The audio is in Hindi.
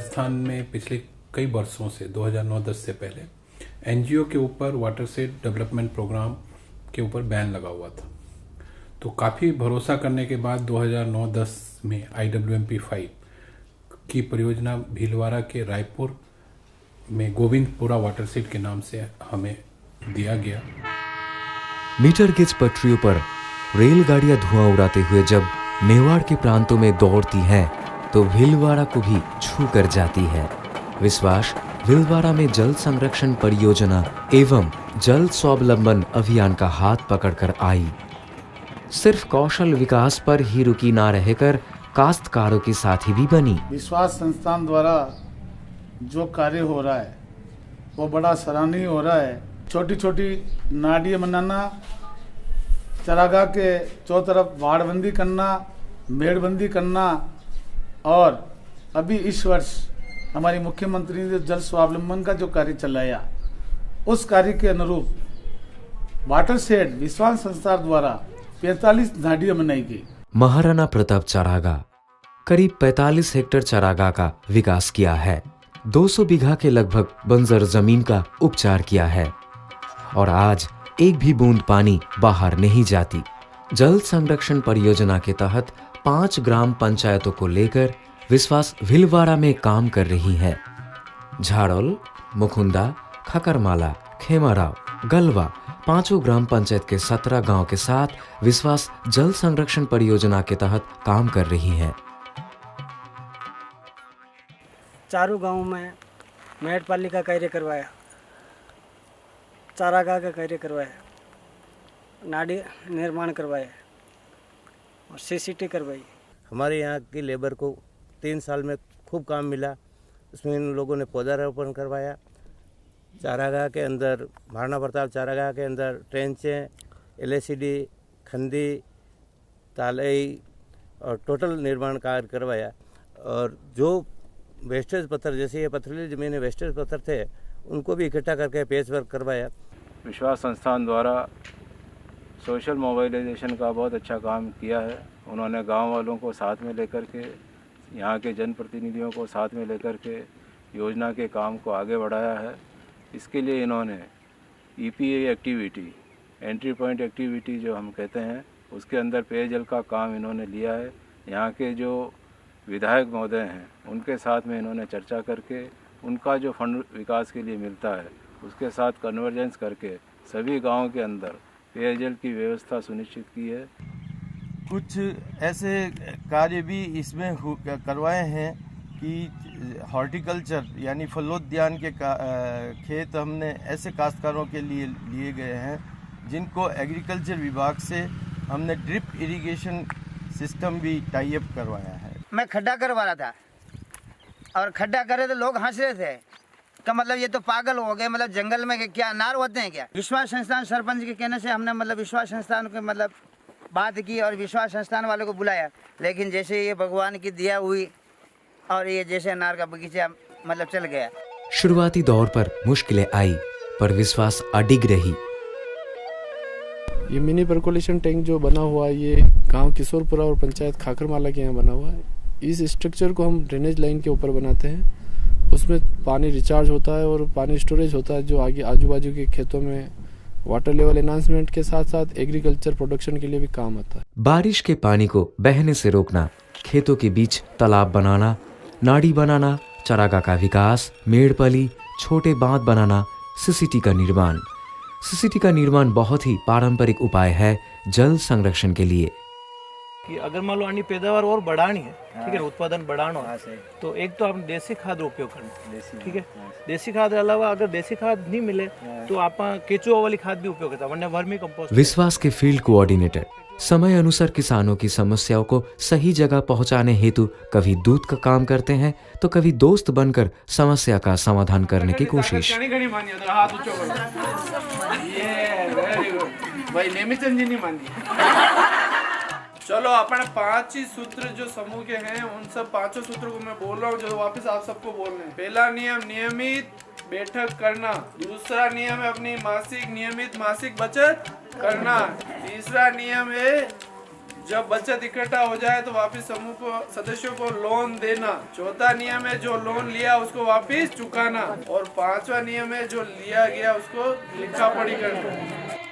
राजस्थान में पिछले कई वर्षों से 2009-10 से पहले एनजीओ के ऊपर वाटरशेड डेवलपमेंट प्रोग्राम के ऊपर बैन लगा हुआ था। तो काफ़ी भरोसा करने के बाद 2009-10 में IWMP 5 की परियोजना भीलवाड़ा के रायपुर में गोविंदपुरा वाटरशेड के नाम से हमें दिया गया। मीटर गेज पटरियों पर रेलगाड़ियां धुआं उड़ाते हुए जब मेवाड़ के प्रांतों में दौड़ती हैं, तो भीलवाड़ा को भी छू कर जाती है। विश्वास भीलवाड़ा में जल संरक्षण परियोजना एवं जल स्वावलंबन अभियान का हाथ पकड़कर आई। सिर्फ कौशल विकास पर ही रुकी ना रहकर काश्तकारों के साथी भी बनी। विश्वास संस्थान द्वारा जो कार्य हो रहा है वो बड़ा सराहनीय हो रहा है। छोटी छोटी नाडियाँ बनाना, चरागाह के चौं तरफ बाड़बंदी करना, मेड़बंदी करना, और अभी इस वर्ष हमारी मुख्यमंत्री ने जल स्वावलंबन का जो कार्य चलाया, उस कार्य के अनुरूप वाटरशेड विश्वास संस्थान द्वारा 45 नाडियाँ बनाई गई। महाराणा प्रताप चारागाह करीब 45 हेक्टेयर चारागाह का विकास किया है। 200 बीघा के लगभग बंजर जमीन का उपचार किया है और आज एक भी बूंद पानी बाहर नहीं जाती। जल संरक्षण परियोजना के तहत 5 ग्राम पंचायतों को लेकर विश्वास भीलवाड़ा में काम कर रही है। झाड़ोल, मुकुंदा, खकरमाला, खेमाराव, गलवा 5 ग्राम पंचायत के 17 गांव के साथ विश्वास जल संरक्षण परियोजना के तहत काम कर रही है। चारों गांव में मेड़पाली का कार्य करवाया, चारागाह का कार्य करवाया, नाडी निर्माण करवाया और CCT करवाई। हमारे यहाँ की लेबर को 3 साल में खूब काम मिला। उसमें इन लोगों ने पौधारोपण करवाया। चारागाह के अंदर, महाराणा प्रताप चारागाह के अंदर ट्रेंचें, LACD, खंदी, तालई और टोटल निर्माण कार्य करवाया। और जो वेस्टेज पत्थर, जैसे ये पथरीली जमीन वेस्टेज पत्थर थे, उनको भी इकट्ठा करके पेच वर्क करवाया। विश्वास संस्थान द्वारा सोशल मोबाइलाइजेशन का बहुत अच्छा काम किया है। उन्होंने गांव वालों को साथ में लेकर के, यहाँ के जनप्रतिनिधियों को साथ में लेकर के योजना के काम को आगे बढ़ाया है। इसके लिए इन्होंने EPA activity, entry point activity जो हम कहते हैं, उसके अंदर पेयजल का काम इन्होंने लिया है। यहाँ के जो विधायक महोदय हैं, उनके साथ में इन्होंने चर्चा करके उनका जो फंड विकास के लिए मिलता है, उसके साथ कन्वर्जेंस करके सभी गाँव के अंदर पेयजल की व्यवस्था सुनिश्चित की है। कुछ ऐसे कार्य भी इसमें करवाए हैं कि हॉर्टिकल्चर यानी फलोद्यान के खेत हमने ऐसे काश्तकारों के लिए गए हैं जिनको एग्रीकल्चर विभाग से हमने ड्रिप इरिगेशन सिस्टम भी टाई अप करवाया है। मैं खड्डा करवा रहा था और खड्डा करे तो लोग हंस रहे थे का मतलब ये तो पागल हो गए, मतलब जंगल में क्या नार होते हैं क्या। विश्वास संस्थान सरपंच के कहने से हमने मतलब विश्वास संस्थान को मतलब बात की और विश्वास संस्थान वालों को बुलाया, लेकिन जैसे ये भगवान की दया हुई और ये जैसे अनार का बगीचा मतलब चल गया। शुरुआती दौर पर मुश्किलें आई, पर विश्वास अडिग रही। ये मिनी पर्कोलेशन टैंक जो बना हुआ है, ये गांव किशोरपुरा और पंचायत खाकरमाला के यहाँ बना हुआ है। इस स्ट्रक्चर को हम ड्रेनेज लाइन के ऊपर बनाते हैं। उसमें पानी रिचार्ज होता है और पानी स्टोरेज होता है, जो आगे आजू बाजू के खेतों में वाटर लेवल एनहांसमेंट के साथ साथ एग्रीकल्चर प्रोडक्शन के लिए भी काम आता है। बारिश के पानी को बहने से रोकना, खेतों के बीच तालाब बनाना, नाड़ी बनाना, चारागाह का विकास, मेड़पली, छोटे बांध बनाना, CCT का निर्माण। CCT का निर्माण बहुत ही पारंपरिक उपाय है जल संरक्षण के लिए। कि अगर मान लो आनी पैदावार और बढ़ानी है, ठीक है, उत्पादन बढ़ाना है, तो एक तो आप देसी खाद उपयोग करना, ठीक है। देसी खाद के अलावा अगर देसी खाद नहीं मिले तो आप केचुआ वाली खाद भी उपयोग करता है, वरना वर्मी कंपोस्ट। विश्वास के फील्ड कोऑर्डिनेटर समय अनुसार किसानों की समस्याओं को सही जगह पहुंचाने हेतु कभी दूत का काम करते हैं तो कभी दोस्त बनकर समस्या का समाधान करने की कोशिश। चलो अपन 5 ही सूत्र जो समूह के हैं, उन सब 5 सूत्रों को मैं बोल रहा हूँ, जो वापस आप सबको बोलना है। पहला नियम, नियमित बैठक करना। दूसरा नियम है अपनी नियमित मासिक बचत करना। तीसरा नियम है जब बचत इकट्ठा हो जाए तो वापस समूह को सदस्यों को लोन देना। चौथा नियम है जो लोन लिया उसको वापस चुकाना। और 5वां नियम है जो लिया गया उसको लिखा पढ़ी करना।